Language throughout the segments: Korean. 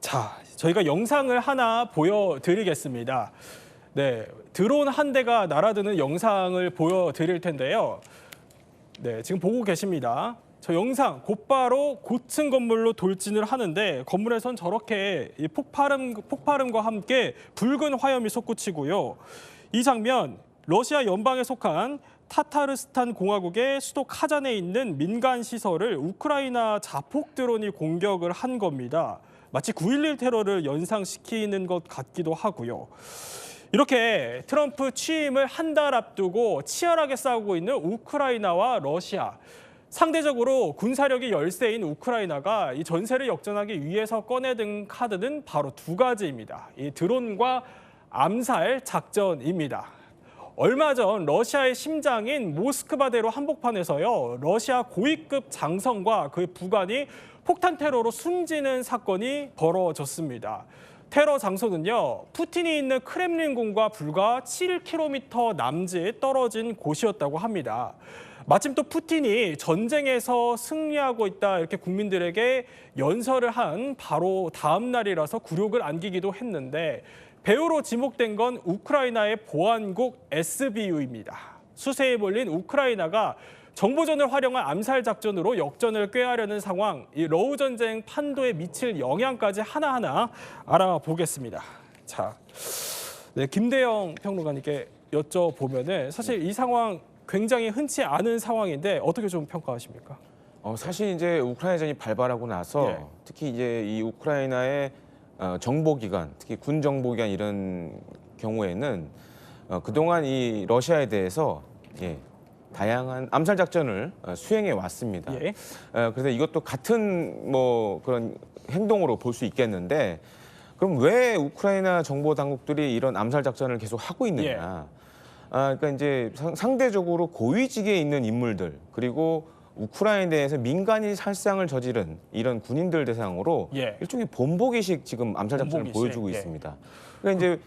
자, 저희가 영상을 하나 보여드리겠습니다. 네, 드론 한 대가 날아드는 영상을 보여드릴 텐데요. 네, 지금 보고 계십니다. 저 영상 곧바로 고층 건물로 돌진을 하는데 건물에선 저렇게 이 폭발음과 함께 붉은 화염이 솟구치고요. 이 장면, 러시아 연방에 속한 타타르스탄 공화국의 수도 카잔에 있는 민간 시설을 우크라이나 자폭 드론이 공격을 한 겁니다. 마치 9.11 테러를 연상시키는 것 같기도 하고요. 이렇게 트럼프 취임을 한 달 앞두고 치열하게 싸우고 있는 우크라이나와 러시아. 상대적으로 군사력이 열세인 우크라이나가 이 전세를 역전하기 위해서 꺼내든 카드는 바로 두 가지입니다. 이 드론과 암살 작전입니다. 얼마 전 러시아의 심장인 모스크바대로 한복판에서요. 러시아 고위급 장성과 그의 부관이 폭탄 테러로 숨지는 사건이 벌어졌습니다. 테러 장소는요. 푸틴이 있는 크렘린궁과 불과 7km 남짓 떨어진 곳이었다고 합니다. 마침 또 푸틴이 전쟁에서 승리하고 있다 이렇게 국민들에게 연설을 한 바로 다음 날이라서 굴욕을 안기기도 했는데 배후로 지목된 건 우크라이나의 보안국 SBU입니다. 수세에 몰린 우크라이나가 정보전을 활용한 암살 작전으로 역전을 꾀하려는 상황, 이 러우 전쟁 판도에 미칠 영향까지 하나하나 알아보겠습니다. 자, 네, 김대영 평론가님께 여쭤보면은 사실 이 상황 굉장히 흔치 않은 상황인데 어떻게 좀 평가하십니까? 사실 이제 우크라이나전이 발발하고 나서 예. 특히 이제 이 우크라이나의 정보기관, 특히 군 정보기관 이런 경우에는 그동안 이 러시아에 대해서 다양한 암살 작전을 수행해 왔습니다. 예. 그래서 이것도 같은 뭐 그런 행동으로 볼 수 있겠는데 그럼 왜 우크라이나 정보 당국들이 이런 암살 작전을 계속 하고 있느냐? 그러니까 이제 상대적으로 고위직에 있는 인물들 그리고 우크라이나에 대해서 민간인 살상을 저지른 이런 군인들 대상으로 일종의 본보기식 지금 암살 작전을 보여주고 있습니다. 그러니까 이제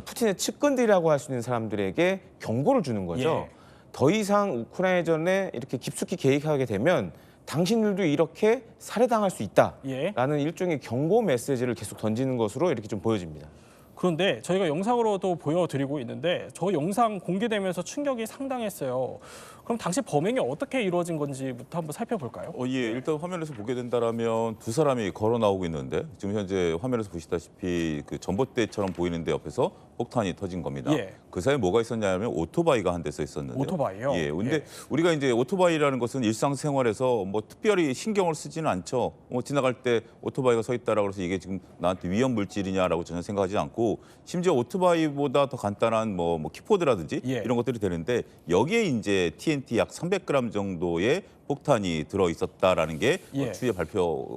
푸틴의 측근들이라고 할 수 있는 사람들에게 경고를 주는 거죠. 더 이상 우크라이나전에 이렇게 깊숙이 개입하게 되면 당신들도 이렇게 살해당할 수 있다라는 일종의 경고 메시지를 계속 던지는 것으로 이렇게 좀 보여집니다. 그런데 저희가 영상으로도 보여드리고 있는데 저 영상 공개되면서 충격이 상당했어요. 그럼 당시 범행이 어떻게 이루어진 건지부터 한번 살펴볼까요? 일단 화면에서 보게 된다라면 두 사람이 걸어 나오고 있는데 지금 현재 화면에서 보시다시피 그 전봇대처럼 보이는데 옆에서 폭탄이 터진 겁니다. 그 사이에 뭐가 있었냐면 오토바이가 한 대 서 있었는데요. 오토바이요? 근데 우리가 이제 오토바이라는 것은 일상생활에서 뭐 특별히 신경을 쓰지는 않죠. 지나갈 때 오토바이가 서 있다라고 해서 이게 지금 나한테 위험 물질이냐라고 전혀 생각하지 않고 심지어 오토바이보다 더 간단한 뭐 키포드라든지 이런 것들이 되는데 여기에 이제 TNT 약 300g 정도의 폭탄이 들어 있었다라는 게 추후에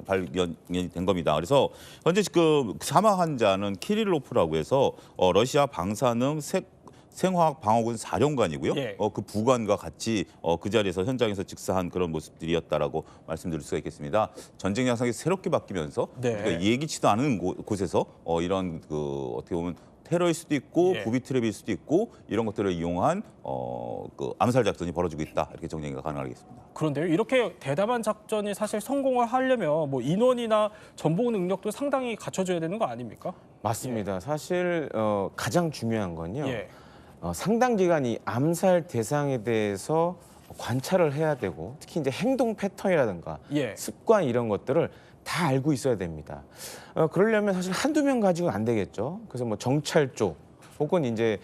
발견이 된 겁니다. 그래서 현재 지금 사망 환자는 키릴로프라고 해서 러시아 방사능 생화학 방어군 사령관이고요. 그 부관과 같이 그 자리에서 현장에서 직사한 그런 모습들이었다라고 말씀드릴 수가 있겠습니다. 전쟁 양상이 새롭게 바뀌면서 우리가 예기치도 않은 곳에서 이런 그 어떻게 보면 테러일 수도 있고 부비 트랩일 수도 있고 이런 것들을 이용한 그 암살 작전이 벌어지고 있다 이렇게 정리가 가능하겠습니다. 그런데요, 이렇게 대담한 작전이 사실 성공을 하려면 뭐 인원이나 전복 능력도 상당히 갖춰줘야 되는 거 아닙니까? 맞습니다. 사실 가장 중요한 건요. 상당 기간 이 암살 대상에 대해서 관찰을 해야 되고 특히 이제 행동 패턴이라든가 습관 이런 것들을 다 알고 있어야 됩니다. 그러려면 사실 한두 명 가지고는 안 되겠죠. 그래서 뭐 정찰 쪽 혹은 이제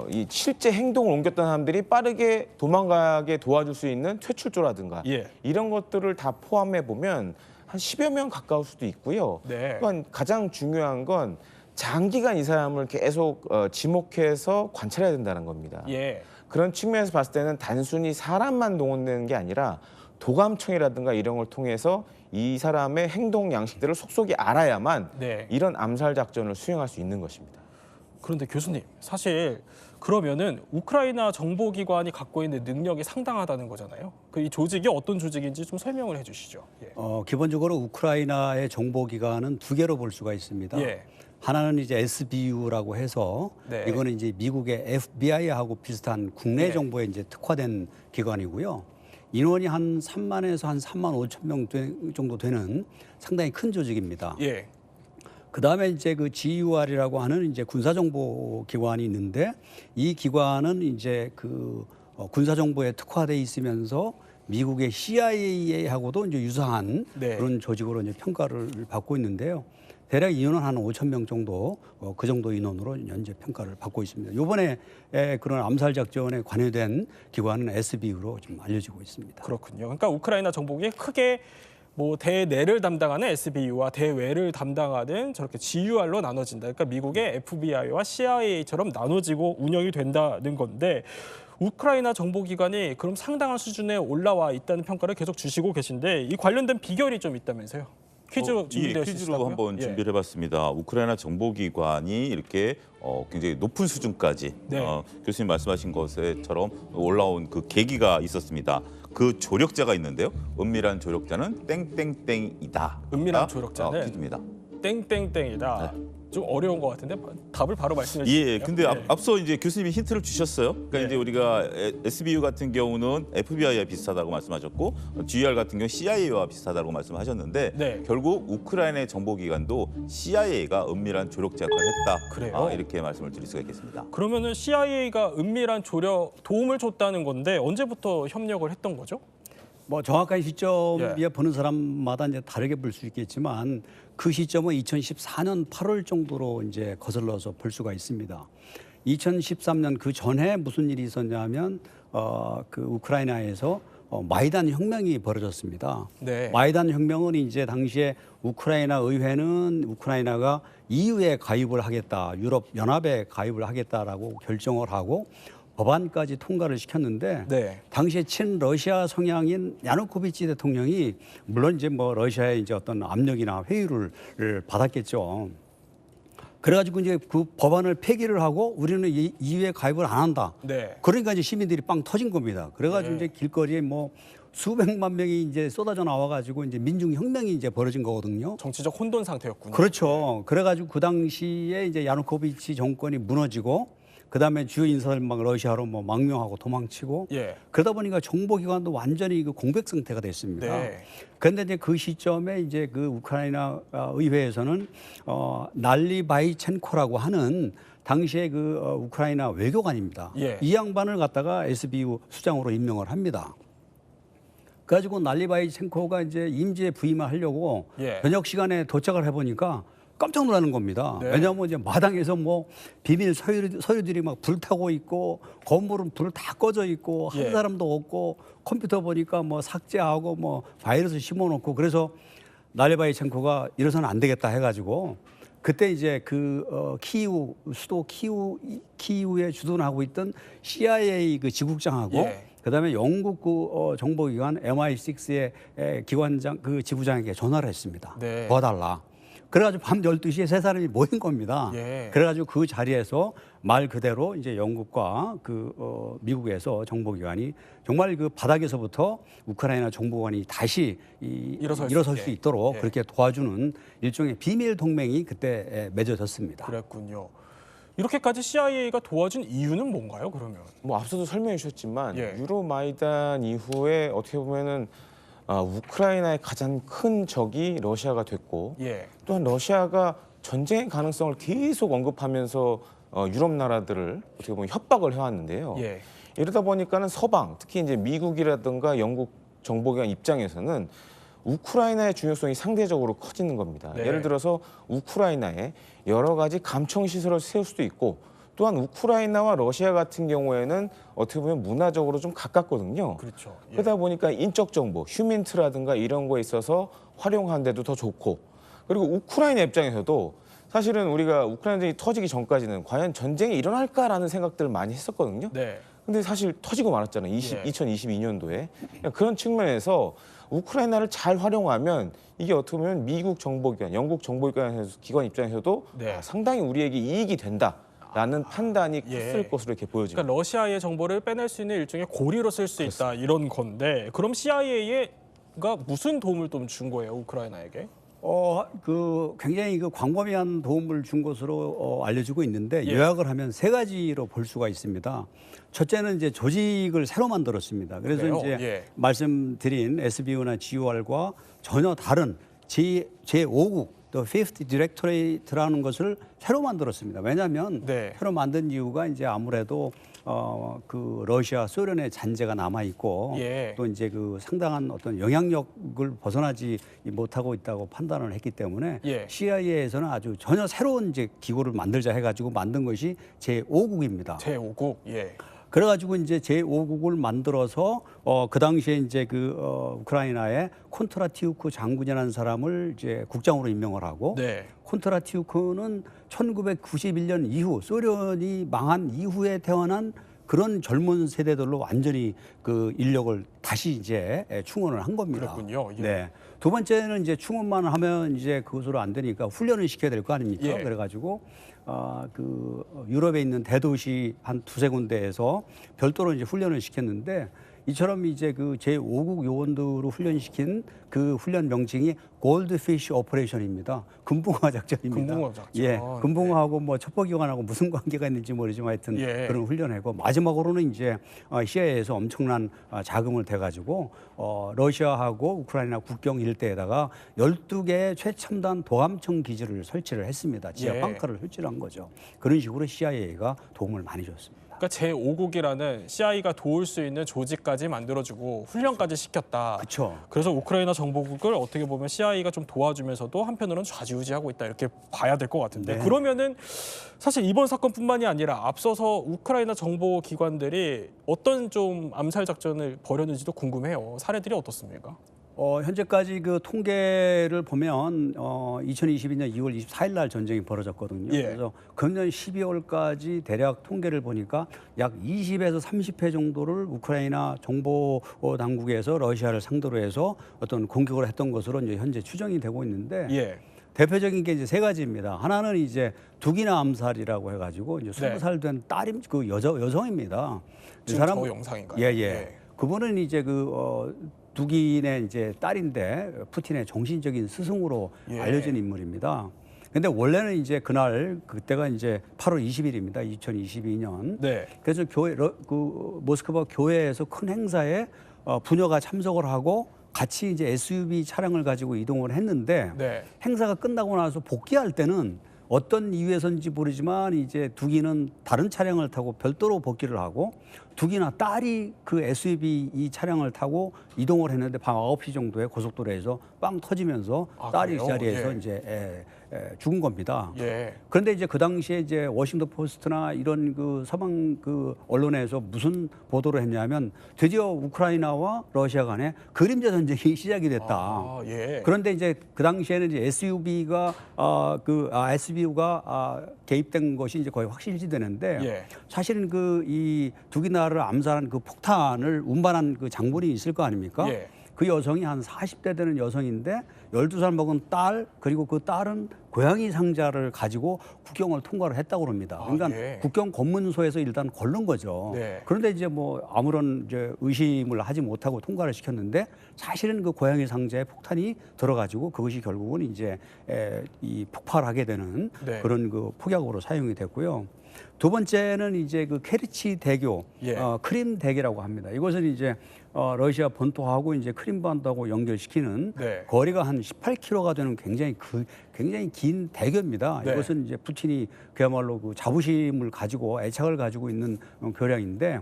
이 실제 행동을 옮겼던 사람들이 빠르게 도망가게 도와줄 수 있는 퇴출조라든가 이런 것들을 다 포함해 보면 한 10여 명 가까울 수도 있고요. 또한 가장 중요한 건 장기간 이 사람을 계속 지목해서 관찰해야 된다는 겁니다. 그런 측면에서 봤을 때는 단순히 사람만 동원되는 게 아니라 도감청이라든가 이런 걸 통해서 이 사람의 행동 양식들을 속속이 알아야만 이런 암살 작전을 수행할 수 있는 것입니다. 그런데 교수님, 사실 그러면은 우크라이나 정보기관이 갖고 있는 능력이 상당하다는 거잖아요. 그 이 조직이 어떤 조직인지 좀 설명을 해주시죠. 기본적으로 우크라이나의 정보기관은 두 개로 볼 수가 있습니다. 하나는 이제 SBU라고 해서 이거는 이제 미국의 FBI하고 비슷한 국내 정보에 이제 특화된 기관이고요. 인원이 한 3만에서 한 3만 5천 명 정도 되는 상당히 큰 조직입니다. 그다음에 이제 그 GUR이라고 하는 이제 군사정보 기관이 있는데 이 기관은 이제 그 군사정보에 특화돼 있으면서 미국의 CIA하고도 이제 유사한 네. 그런 조직으로 이제 평가를 받고 있는데요. 대략 인원은 한 5천 명 정도, 그 정도 인원으로 현재 평가를 받고 있습니다. 이번에 그런 암살 작전에 관여된 기관은 SBU로 지금 알려지고 있습니다. 그렇군요. 그러니까 우크라이나 정복이 크게 뭐 대내를 담당하는 SBU와 대외를 담당하는 저렇게 GUR로 나눠진다. 그러니까 미국의 FBI와 CIA처럼 나눠지고 운영이 된다는 건데 우크라이나 정보기관이 그럼 상당한 수준에 올라와 있다는 평가를 계속 주시고 계신데 이 관련된 비결이 좀 있다면서요? 퀴즈 준비되어 퀴즈로 있으시다고요? 한번 예. 준비를 해봤습니다. 우크라이나 정보기관이 이렇게 굉장히 높은 수준까지 네. 교수님 말씀하신 것처럼 올라온 그 계기가 있었습니다. 그 조력자가 있는데요. 은밀한 조력자는 땡땡땡이다. 은밀한 조력자는 퀴즈입니다. 땡땡땡이다. 좀 어려운 것 같은데 답을 바로 말씀해 주세요. 예, 근데 앞서 이제 교수님이 힌트를 주셨어요. 그러니까 네. 이제 우리가 SBU 같은 경우는 FBI와 비슷하다고 말씀하셨고, GUR 같은 경우 CIA와 비슷하다고 말씀하셨는데, 네. 결국 우크라이나의 정보기관도 CIA가 은밀한 조력자 역할을 했다. 그래요? 이렇게 말씀을 드릴 수가 있겠습니다. 그러면은 CIA가 은밀한 조력 도움을 줬다는 건데 언제부터 협력을 했던 거죠? 뭐 정확한 시점이 예. 보는 사람마다 이제 다르게 볼 수 있겠지만 그 시점은 2014년 8월 정도로 이제 거슬러서 볼 수가 있습니다. 2013년 그 전에 무슨 일이 있었냐면 그 우크라이나에서 마이단 혁명이 벌어졌습니다. 네. 마이단 혁명은 이제 당시에 우크라이나 의회는 우크라이나가 EU에 가입을 하겠다, 유럽 연합에 가입을 하겠다라고 결정을 하고 법안까지 통과를 시켰는데 네. 당시에 친러시아 성향인 야누코비치 대통령이 물론 이제 뭐 러시아의 이제 어떤 압력이나 회유를 받았겠죠. 그래가지고 이제 그 법안을 폐기를 하고 우리는 이 EU에 가입을 안 한다. 네. 그러니까 이제 시민들이 빵 터진 겁니다. 그래가지고 네. 이제 길거리에 뭐 수백만 명이 이제 쏟아져 나와가지고 이제 민중혁명이 이제 벌어진 거거든요. 정치적 혼돈 상태였군요. 그렇죠. 그래가지고 그 당시에 이제 야누코비치 정권이 무너지고 그다음에 주요 인사들 막 러시아로 뭐 망명하고 도망치고 예. 그러다 보니까 정보기관도 완전히 그 공백 상태가 됐습니다. 네. 그런데 이제 그 시점에 이제 그 우크라이나 의회에서는 날리바이첸코라고 하는 당시에 그 우크라이나 외교관입니다. 예. 이 양반을 갖다가 SBU 수장으로 임명을 합니다. 그래가지고 날리바이첸코가 이제 임기에 부임을 하려고 예. 저녁 시간에 도착을 해보니까 깜짝 놀라는 겁니다. 네. 왜냐하면 이제 마당에서 뭐 비밀 서류들이 막 불타고 있고 건물은 불 다 꺼져 있고 한 예. 사람도 없고 컴퓨터 보니까 뭐 삭제하고 뭐 바이러스 심어놓고 그래서 날레바이첸코가 이래서는 안 되겠다 해가지고 그때 이제 그 키이우 수도 키이우에 주둔을 하고 있던 CIA 그 지국장하고 예. 그다음에 영국 그 정보기관 MI6의 기관장 그 지부장에게 전화를 했습니다. 네. 도와달라. 그래가지고 밤 12시에 세 사람이 모인 겁니다. 예. 그래가지고 그 자리에서 말 그대로 이제 영국과 그 미국에서 정보기관이 정말 그 바닥에서부터 우크라이나 정보관이 다시 일어설 수 있도록 예. 그렇게 도와주는 일종의 비밀 동맹이 그때 맺어졌습니다. 그랬군요. 이렇게까지 CIA가 도와준 이유는 뭔가요? 그러면? 뭐 앞서도 설명해 주셨지만 예. 유로마이단 이후에 어떻게 보면은 우크라이나의 가장 큰 적이 러시아가 됐고 예. 또한 러시아가 전쟁의 가능성을 계속 언급하면서 유럽 나라들을 어떻게 보면 협박을 해왔는데요. 예. 이러다 보니까는 서방, 특히 이제 미국이라든가 영국 정보기관 입장에서는 우크라이나의 중요성이 상대적으로 커지는 겁니다. 네. 예를 들어서 우크라이나에 여러 가지 감청 시설을 세울 수도 있고 또한 우크라이나와 러시아 같은 경우에는 어떻게 보면 문화적으로 좀 가깝거든요. 그렇죠. 예. 그러다 보니까 인적 정보, 휴민트라든가 이런 거에 있어서 활용하는데도 더 좋고 그리고 우크라이나 입장에서도 사실은 우리가 우크라이나 전쟁이 터지기 전까지는 과연 전쟁이 일어날까라는 생각들을 많이 했었거든요. 네. 근데 사실 터지고 말았잖아요. 예. 2022년도에. 그런 측면에서 우크라이나를 잘 활용하면 이게 어떻게 보면 미국 정보기관, 영국 정보기관 입장에서도 네. 상당히 우리에게 이익이 된다라는 판단이 예. 컸을 것으로 이렇게 보여집니다. 그러니까 러시아의 정보를 빼낼 수 있는 일종의 고리로 쓸 수 있다 이런 건데 그럼 CIA가 무슨 도움을 좀 준 거예요 우크라이나에게? 그 굉장히 그 광범위한 도움을 준 것으로 알려지고 있는데 예. 요약을 하면 세 가지로 볼 수가 있습니다. 첫째는 이제 조직을 새로 만들었습니다. 그래서 그래요? 이제 예. 말씀드린 SBU나 GUR과 전혀 다른 제5국 또 Fifth Directorate라는 것을 새로 만들었습니다. 왜냐하면 네. 새로 만든 이유가 이제 아무래도 그 러시아, 소련의 잔재가 남아 있고 예. 또 이제 그 상당한 어떤 영향력을 벗어나지 못하고 있다고 판단을 했기 때문에 예. CIA에서는 아주 전혀 새로운 이제 기구를 만들자 해가지고 만든 것이 제5국입니다. 제5국. 예. 그래가지고 이제 제5국을 만들어서 그 당시에 이제 우크라이나의 콘트라티우크 장군이라는 사람을 이제 국장으로 임명을 하고 네. 콘트라티우크는 1991년 이후 소련이 망한 이후에 태어난 그런 젊은 세대들로 완전히 그 인력을 다시 이제 충원을 한 겁니다. 그렇군요. 예. 네. 두 번째는 이제 충원만 하면 이제 그것으로 안 되니까 훈련을 시켜야 될 거 아닙니까? 예. 그래가지고 유럽에 있는 대도시 한 두세 군데에서 별도로 이제 훈련을 시켰는데 이처럼 이제 그 제5국 요원들을 훈련시킨 그 훈련 명칭이 골드피쉬 오퍼레이션입니다. 금붕어 작전입니다. 금붕어 작전. 예, 금붕어하고 뭐 첩보기관하고 무슨 관계가 있는지 모르지만 하여튼 예. 그런 훈련하고 마지막으로는 이제 CIA에서 엄청난 자금을 대가지고 러시아하고 우크라이나 국경 일대에다가 12개의 최첨단 도감청 기지를 설치를 했습니다. 지하 예. 벙커를 설치를 한 거죠. 그런 식으로 CIA가 도움을 많이 줬습니다. 그러니까 제5국이라는 CIA가 도울 수 있는 조직까지 만들어주고 훈련까지 시켰다. 그렇죠. 그래서 우크라이나 정보국을 어떻게 보면 CIA가 좀 도와주면서도 한편으로는 좌지우지하고 있다 이렇게 봐야 될 것 같은데 네. 그러면은 사실 이번 사건뿐만이 아니라 앞서서 우크라이나 정보기관들이 어떤 좀 암살 작전을 벌였는지도 궁금해요. 사례들이 어떻습니까? 현재까지 그 통계를 보면 2022년 2월 24일 날 전쟁이 벌어졌거든요. 예. 그래서 금년 12월까지 대략 통계를 보니까 약 20에서 30회 정도를 우크라이나 정보 당국에서 러시아를 상대로 해서 어떤 공격을 했던 것으로 이제 현재 추정이 되고 있는데 예. 대표적인 게 이제 세 가지입니다. 하나는 이제 두기나 암살이라고 해가지고 이제 20살 된 딸이 그 여성입니다. 이 지금 저 영상인가요? 예. 예. 그분은 이제 두긴의 이제 딸인데 푸틴의 정신적인 스승으로 예. 알려진 인물입니다. 근데 원래는 이제 그때가 이제 8월 20일입니다. 2022년. 네. 그래서 모스크바 교회에서 큰 행사에 부녀가 참석을 하고 같이 이제 SUV 차량을 가지고 이동을 했는데 네. 행사가 끝나고 나서 복귀할 때는 어떤 이유에서인지 모르지만 이제 두기는 다른 차량을 타고 별도로 복귀를 하고 두기나 딸이 그 SUV 이 차량을 타고 이동을 했는데 밤 9시 정도에 고속도로에서 빵 터지면서 딸이 그 그래요? 자리에서 예. 이제 죽은 겁니다. 예. 그런데 이제 그 당시에 이제 워싱턴 포스트나 이런 그 서방 그 언론에서 무슨 보도를 했냐면 드디어 우크라이나와 러시아 간에 그림자 전쟁이 시작이 됐다. 예. 그런데 이제 그 당시에는 이제 SUV가 개입된 것이 이제 거의 확실시되는데 예. 사실은 이 두기나를 암살한 그 폭탄을 운반한 그 장본인이 있을 거 아닙니까? 예. 그 여성이 한 40대 되는 여성인데 12살 먹은 딸 그리고 그 딸은 고양이 상자를 가지고 국경을 통과를 했다고 합니다. 그러니까 예. 국경 검문소에서 일단 걸른 거죠. 네. 그런데 이제 뭐 아무런 이제 의심을 하지 못하고 통과를 시켰는데 사실은 그 고양이 상자에 폭탄이 들어가지고 그것이 결국은 이제 이 폭발하게 되는 네. 그런 그 폭약으로 사용이 됐고요. 두 번째는 이제 그 케리치 대교, 예. 크림 대교라고 합니다. 이것은 이제 러시아 본토하고 이제 크림 반도하고 연결시키는 네. 거리가 한 18km가 되는 굉장히 긴 대교입니다. 네. 이것은 이제 푸틴이 그야말로 그 자부심을 가지고 애착을 가지고 있는 교량인데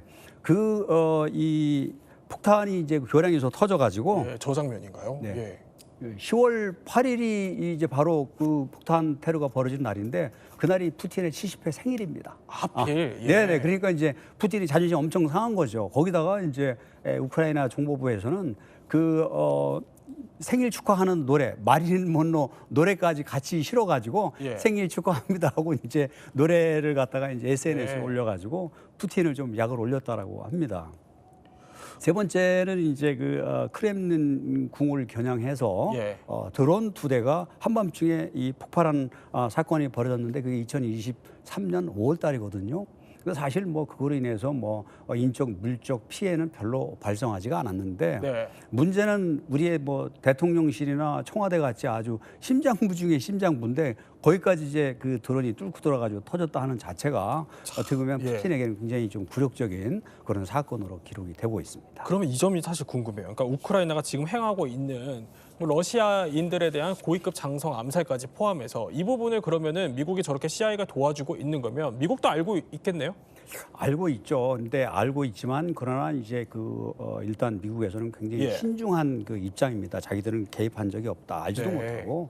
이 폭탄이 이제 교량에서 터져가지고 예. 저 장면인가요? 네. 예. 10월 8일이 이제 바로 그 폭탄 테러가 벌어진 날인데 그날이 푸틴의 70회 생일입니다. 하필. 예. 네네. 그러니까 이제 푸틴이 자존심 엄청 상한 거죠. 거기다가 이제 우크라이나 정보부에서는 생일 축하하는 노래, 마릴린 먼로 노래까지 같이 실어가지고 예. 생일 축하합니다 하고 이제 노래를 갖다가 이제 SNS에 예. 올려가지고 푸틴을 좀 약을 올렸다라고 합니다. 세 번째는 이제 크렘린 궁을 겨냥해서 예. 드론 2대가 한밤중에 이 폭발한 사건이 벌어졌는데 그게 2023년 5월 달이거든요. 그래서 사실 뭐 그거로 인해서 뭐 인적 물적 피해는 별로 발생하지가 않았는데 네. 문제는 우리의 뭐 대통령실이나 청와대 같이 아주 심장부 중에 심장부인데 거기까지 이제 그 드론이 뚫고 들어가지고 터졌다 하는 자체가 어떻게 보면 예. 푸틴에게는 굉장히 좀 굴욕적인 그런 사건으로 기록이 되고 있습니다. 그러면 이 점이 사실 궁금해요. 그러니까 우크라이나가 지금 행하고 있는 뭐 러시아인들에 대한 고위급 장성 암살까지 포함해서 이 부분을 그러면은 미국이 저렇게 CIA가 도와주고 있는 거면 미국도 알고 있겠네요? 알고 있죠. 근데 알고 있지만 그러나 이제 일단 미국에서는 굉장히 예. 신중한 그 입장입니다. 자기들은 개입한 적이 없다. 알지도 네. 못하고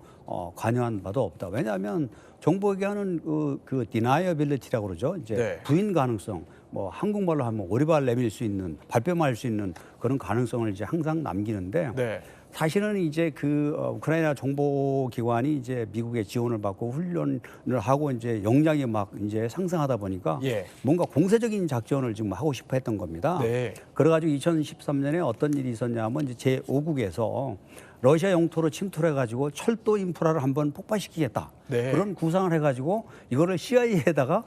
관여한 바도 없다. 왜냐하면 정보기관은 그 deniability라고 그러죠. 이제 네. 부인 가능성, 뭐 한국말로 하면 오리발 내밀 수 있는, 발뺌할 수 있는 그런 가능성을 이제 항상 남기는데 네. 사실은 이제 우크라이나 정보기관이 이제 미국의 지원을 받고 훈련을 하고 이제 역량이 막 이제 상승하다 보니까 예. 뭔가 공세적인 작전을 지금 하고 싶어 했던 겁니다. 네. 그래가지고 2013년에 어떤 일이 있었냐면 이제 제5국에서 러시아 영토로 침투를 해가지고 철도 인프라를 한번 폭파시키겠다. 네. 그런 구상을 해가지고 이거를 CIA에다가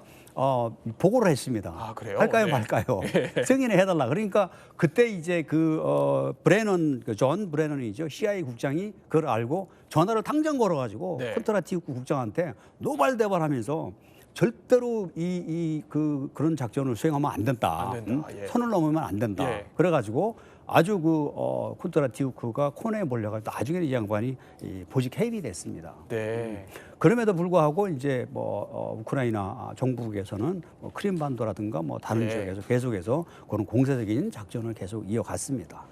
보고를 했습니다. 아, 그래요? 할까요, 네. 말까요? 승인을 해달라. 그러니까 그때 이제 존 브레넌이죠. CIA 국장이 그걸 알고 전화를 당장 걸어가지고 네. 콘트라티우크 국장한테 노발대발하면서 절대로 그런 작전을 수행하면 안 된다. 안 된다. 예. 선을 넘으면 안 된다. 예. 그래가지고 아주 콘트라티우크가 코너에 몰려가지고 나중에는 이 양반이 보직 해임이 됐습니다. 네. 그럼에도 불구하고 이제 우크라이나 정부국에서는 크림반도라든가 다른 네. 지역에서 계속해서 그런 공세적인 작전을 계속 이어갔습니다.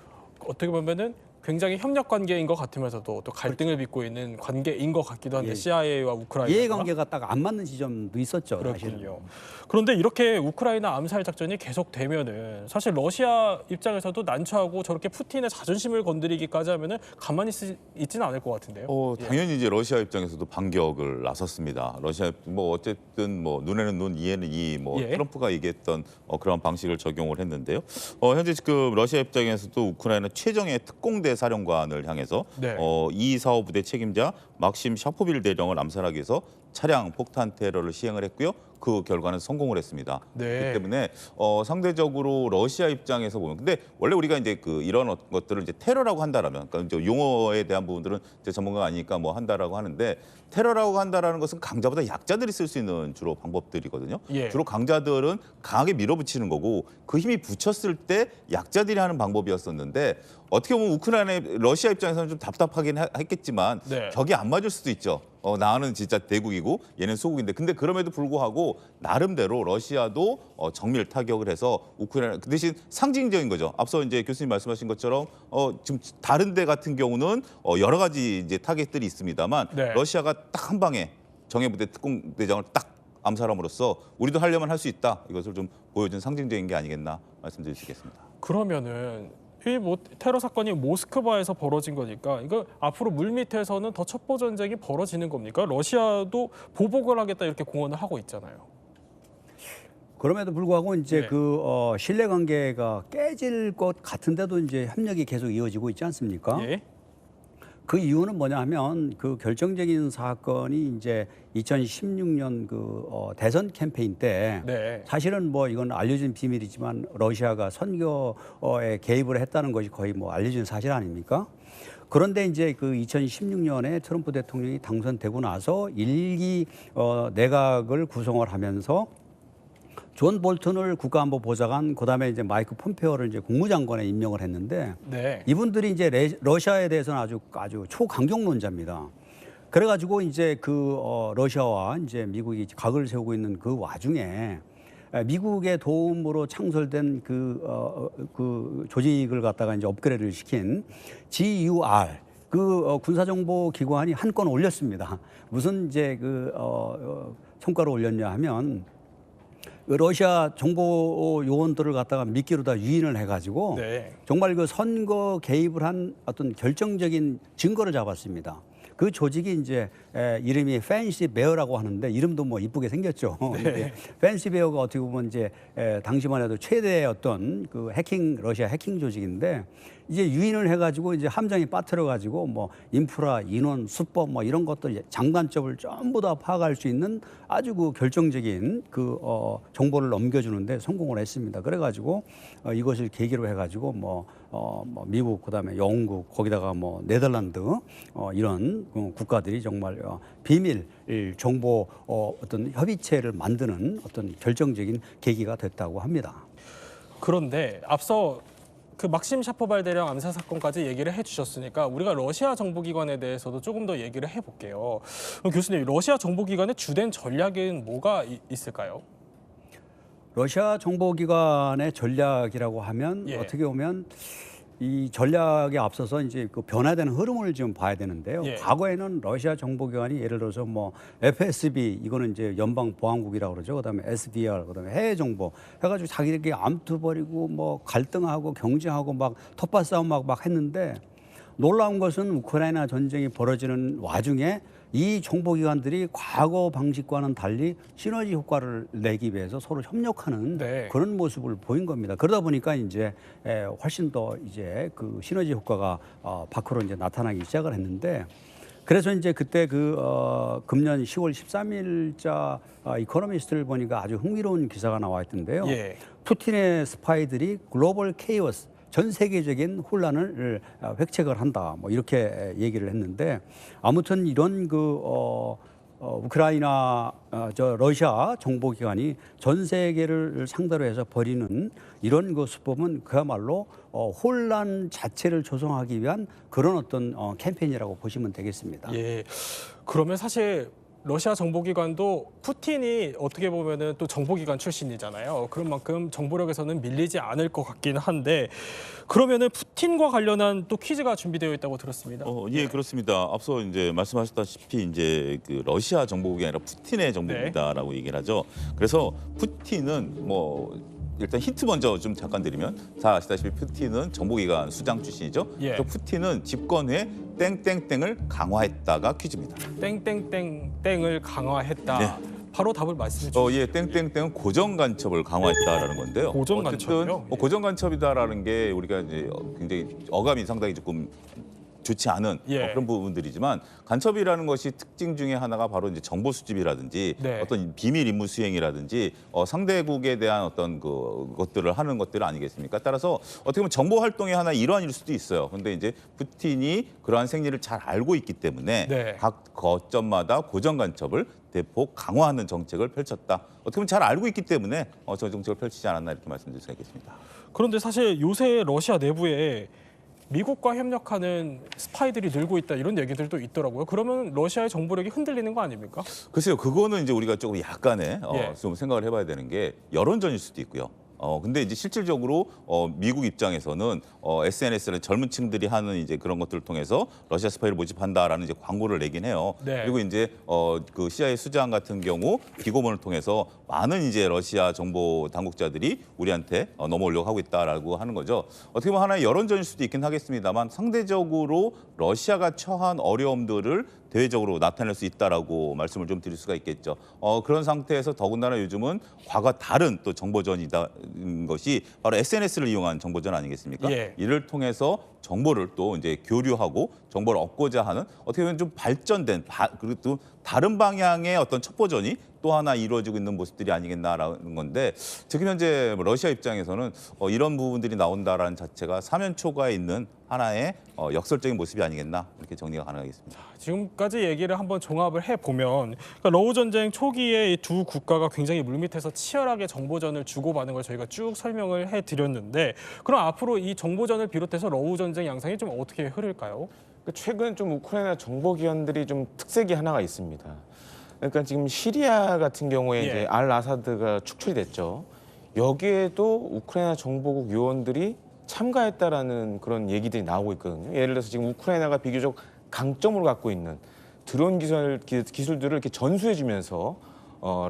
어떻게 보면은 굉장히 협력 관계인 것 같으면서도 또 갈등을 빚고 있는 관계인 것 같기도 한데 예. CIA와 우크라이나 이해관계가 딱 안 맞는 지점도 있었죠. 사실은. 그렇군요. 그런데 이렇게 우크라이나 암살 작전이 계속되면은 사실 러시아 입장에서도 난처하고 저렇게 푸틴의 자존심을 건드리기까지 하면은 가만히 있지는 않을 것 같은데요. 당연히 이제 러시아 입장에서도 반격을 나섰습니다. 러시아 뭐 어쨌든 뭐 눈에는 눈, 이에는 이 예. 트럼프가 얘기했던 그런 방식을 적용을 했는데요. 현재 지금 러시아 입장에서도 우크라이나 최정예 특공대 사령관을 향해서 네. 이 사호 부대 책임자 막심 샤포빌 대령을 암살하기 위해서 차량 폭탄 테러를 시행을 했고요. 그 결과는 성공을 했습니다. 네. 그렇기 때문에 상대적으로 러시아 입장에서 보면 근데 원래 우리가 이제 이런 것들을 이제 테러라고 한다라면 그러니까 이제 용어에 대한 부분들은 제 전문가가 아니니까 뭐 한다라고 하는데 테러라고 한다라는 것은 강자보다 약자들이 쓸 수 있는 주로 방법들이거든요. 예. 주로 강자들은 강하게 밀어붙이는 거고 그 힘이 붙였을 때 약자들이 하는 방법이었었는데 어떻게 보면 우크라이나 러시아 입장에서는 좀 답답하긴 했겠지만 네. 격이 안 맞을 수도 있죠. 나는 진짜 대국이고 얘는 소국인데 근데 그럼에도 불구하고 나름대로 러시아도 정밀 타격을 해서 우크라이나 그 대신 상징적인 거죠. 앞서 이제 교수님 말씀하신 것처럼 지금 다른 데 같은 경우는 여러 가지 이제 타겟들이 있습니다만 네. 러시아가 딱 한 방에 정예부대 특공대장을 딱 암살함으로써 우리도 하려면 할 수 있다. 이것을 좀 보여준 상징적인 게 아니겠나 말씀드릴 수 있겠습니다. 그러면은 이 테러 사건이 모스크바에서 벌어진 거니까 이거 앞으로 물밑에서는 더 첩보 전쟁이 벌어지는 겁니까? 러시아도 보복을 하겠다 이렇게 공언을 하고 있잖아요. 그럼에도 불구하고 이제 네. 신뢰 관계가 깨질 것 같은데도 이제 협력이 계속 이어지고 있지 않습니까? 예. 그 이유는 뭐냐 하면 그 결정적인 사건이 이제 2016년 대선 캠페인 때 네. 사실은 이건 알려진 비밀이지만 러시아가 선거에 개입을 했다는 것이 거의 알려진 사실 아닙니까? 그런데 이제 2016년에 트럼프 대통령이 당선되고 나서 1기 내각을 구성을 하면서 존 볼턴을 국가안보보좌관, 그다음에 이제 마이크 폼페오를 이제 국무장관에 임명을 했는데 네. 이분들이 이제 러시아에 대해서는 아주 초강경론자입니다. 그래가지고 이제 러시아와 이제 미국이 각을 세우고 있는 그 와중에 미국의 도움으로 창설된 그 조직을 갖다가 이제 업그레이드를 시킨 GUR 군사정보 기관이 한 건 올렸습니다. 무슨 이제 성과를 올렸냐 하면. 러시아 정보 요원들을 갖다가 미끼로 다 유인을 해가지고 네. 정말 선거 개입을 한 어떤 결정적인 증거를 잡았습니다. 그 조직이 이제 이름이 팬시 베어라고 하는데 이름도 이쁘게 생겼죠. 네. 팬시 베어가 어떻게 보면 이제 당시만 해도 최대의 어떤 러시아 해킹 조직인데 이제 유인을 해가지고 이제 함정이 빠뜨려가지고 뭐 인프라, 인원, 수법 뭐 이런 것들 장단점을 전부 다 파악할 수 있는 아주 그 결정적인 그 정보를 넘겨주는데 성공을 했습니다. 그래가지고 이것을 계기로 해가지고 뭐 미국 그다음에 영국 거기다가 뭐 네덜란드 이런 국가들이 정말 비밀 정보 어떤 협의체를 만드는 어떤 결정적인 계기가 됐다고 합니다. 그런데 앞서 그 막심 샤포발 대령 암살 사건까지 얘기를 해주셨으니까 우리가 러시아 정보기관에 대해서도 조금 더 얘기를 해볼게요. 그럼 교수님, 러시아 정보기관의 주된 전략은 뭐가 있을까요? 러시아 정보기관의 전략이라고 하면 어떻게 보면 이 전략에 앞서서 이제 그 변화되는 흐름을 좀 봐야 되는데요. 과거에는 러시아 정보기관이 예를 들어서 뭐 FSB 이거는 이제 연방보안국이라고 그러죠. 그다음에 SVR 그다음에 해외 정보 해가지고 자기들끼리 암투 벌이고 뭐 갈등하고 경쟁하고 막 텃밭 싸움 막 했는데 놀라운 것은 우크라이나 전쟁이 벌어지는 와중에 이 정보기관들이 과거 방식과는 달리 시너지 효과를 내기 위해서 서로 협력하는 그런 모습을 보인 겁니다. 그러다 보니까 이제 훨씬 더 이제 그 시너지 효과가 밖으로 이제 나타나기 시작을 했는데 그래서 이제 그때 금년 10월 13일자 이코노미스트를 보니까 아주 흥미로운 기사가 나와 있던데요. 푸틴의 스파이들이 글로벌 케이오스 전 세계적인 혼란을 획책을 한다. 뭐 이렇게 얘기를 했는데 아무튼 이런 우크라이나 러시아 정보기관이 전 세계를 상대로 해서 벌이는 이런 그 수법은 그야말로 혼란 자체를 조성하기 위한 그런 어떤 캠페인이라고 보시면 되겠습니다. 그러면 사실 러시아 정보기관도 푸틴이 어떻게 보면은 또 정보기관 출신이잖아요. 그런 만큼 정보력에서는 밀리지 않을 것 같긴 한데 그러면은 푸틴과 관련한 또 퀴즈가 준비되어 있다고 들었습니다. 예, 그렇습니다. 앞서 이제 말씀하셨다시피 이제 그 러시아 정보국이 아니라 푸틴의 정보국이다라고 얘기를 하죠. 그래서 푸틴은 뭐 일단 힌트 먼저 좀 잠깐 드리면 다 아시다시피 푸틴은 정보기관 수장 출신이죠. 그래서 푸틴은 집권 후에 땡땡땡을 강화했다가 퀴즈입니다. 땡땡땡땡을 강화했다. 바로 답을 말씀해 주시죠. 땡땡땡은 고정 간첩을 강화했다라는 건데요. 고정 간첩이요? 고정 간첩이다라는 게 우리가 이제 굉장히 어감이 상당히 조금 좋지 않은 그런 부분들이지만 간첩이라는 것이 특징 중에 하나가 바로 이제 정보 수집이라든지 어떤 비밀 임무 수행이라든지 상대국에 대한 어떤 것들을 하는 것들 아니겠습니까? 따라서 어떻게 보면 정보 활동의 하나 일환일 수도 있어요. 그런데 이제 푸틴이 그러한 생리를 잘 알고 있기 때문에 각 거점마다 고정 간첩을 대폭 강화하는 정책을 펼쳤다. 어떻게 보면 잘 알고 있기 때문에 저 정책을 펼치지 않았나 이렇게 말씀드릴 수가 있겠습니다. 그런데 사실 요새 러시아 내부에 미국과 협력하는 스파이들이 늘고 있다 이런 얘기들도 있더라고요. 그러면 러시아의 정보력이 흔들리는 거 아닙니까? 글쎄요, 그거는 이제 우리가 조금 약간의 좀 생각을 해봐야 되는 게 여론전일 수도 있고요. 근데 이제 실질적으로 미국 입장에서는 SNS는 젊은 층들이 하는 이제 그런 것들을 통해서 러시아 스파이를 모집한다라는 이제 광고를 내긴 해요. 그리고 이제 그 CIA 수장 같은 경우 비고문을 통해서 많은 이제 러시아 정보 당국자들이 우리한테 넘어오려고 하고 있다라고 하는 거죠. 어떻게 보면 하나의 여론전일 수도 있긴 하겠습니다만 상대적으로 러시아가 처한 어려움들을 대외적으로 나타낼 수 있다라고 말씀을 좀 드릴 수가 있겠죠. 그런 상태에서 더군다나 요즘은 과거 다른 또 정보전이다 것이 바로 SNS를 이용한 정보전 아니겠습니까? 이를 통해서 정보를 또 이제 교류하고 정보를 얻고자 하는 어떻게 보면 좀 발전된 그리고 또 다른 방향의 어떤 첩보전이 또 하나 이루어지고 있는 모습들이 아니겠나라는 건데 지금 현재 러시아 입장에서는 이런 부분들이 나온다라는 자체가 사면초가에 있는 하나의 역설적인 모습이 아니겠나 이렇게 정리가 가능하겠습니다. 지금까지 얘기를 한번 종합을 해보면 그러니까 러우 전쟁 초기에 이 두 국가가 굉장히 물밑에서 치열하게 정보전을 주고받는 걸 저희가 쭉 설명을 해드렸는데 그럼 앞으로 이 정보전을 비롯해서 러우 전쟁 양상이 좀 어떻게 흐를까요? 최근 좀 우크라이나 정보기관들이 좀 특색이 하나가 있습니다. 그러니까 지금 시리아 같은 경우에 이제 알 아사드가 축출이 됐죠. 여기에도 우크라이나 정보국 요원들이 참가했다라는 그런 얘기들이 나오고 있거든요. 예를 들어서 지금 우크라이나가 비교적 강점을 갖고 있는 드론 기술들을 이렇게 전수해주면서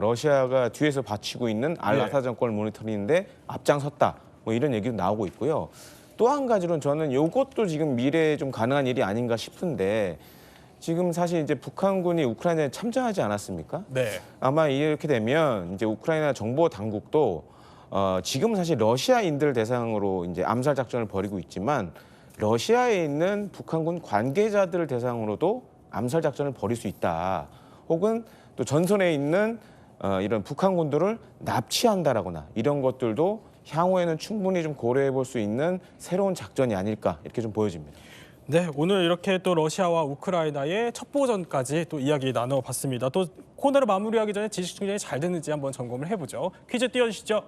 러시아가 뒤에서 받치고 있는 알 아사드 정권을 모니터링인데 앞장섰다. 뭐 이런 얘기도 나오고 있고요. 또 한 가지로는 저는 이것도 지금 미래에 좀 가능한 일이 아닌가 싶은데 지금 사실 이제 북한군이 우크라이나에 참전하지 않았습니까? 아마 이렇게 되면 이제 우크라이나 정보 당국도 지금은 사실 러시아인들 대상으로 이제 암살 작전을 벌이고 있지만 러시아에 있는 북한군 관계자들을 대상으로도 암살 작전을 벌일 수 있다. 혹은 또 전선에 있는 이런 북한군들을 납치한다라거나 이런 것들도 향후에는 충분히 좀 고려해 볼 수 있는 새로운 작전이 아닐까 이렇게 좀 보여집니다. 네, 오늘 이렇게 또 러시아와 우크라이나의 첩보전까지 또 이야기 나눠봤습니다. 또 코너를 마무리하기 전에 지식 충전이 잘 됐는지 한번 점검을 해보죠. 퀴즈 띄워주시죠.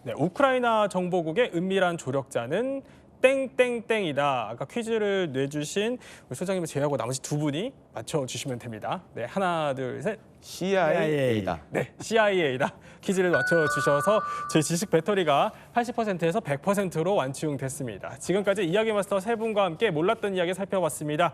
네, 우크라이나 정보국의 은밀한 조력자는 땡땡땡이다. 아까 퀴즈를 내주신 우리 소장님을 제외하고 나머지 두 분이 맞춰주시면 됩니다. 네, 하나, 둘, 셋. CIA다. 네, CIA다. 퀴즈를 맞춰주셔서 저희 지식 배터리가 80%에서 100%로 완충됐습니다. 지금까지 이야기 마스터 세 분과 함께 몰랐던 이야기 살펴봤습니다.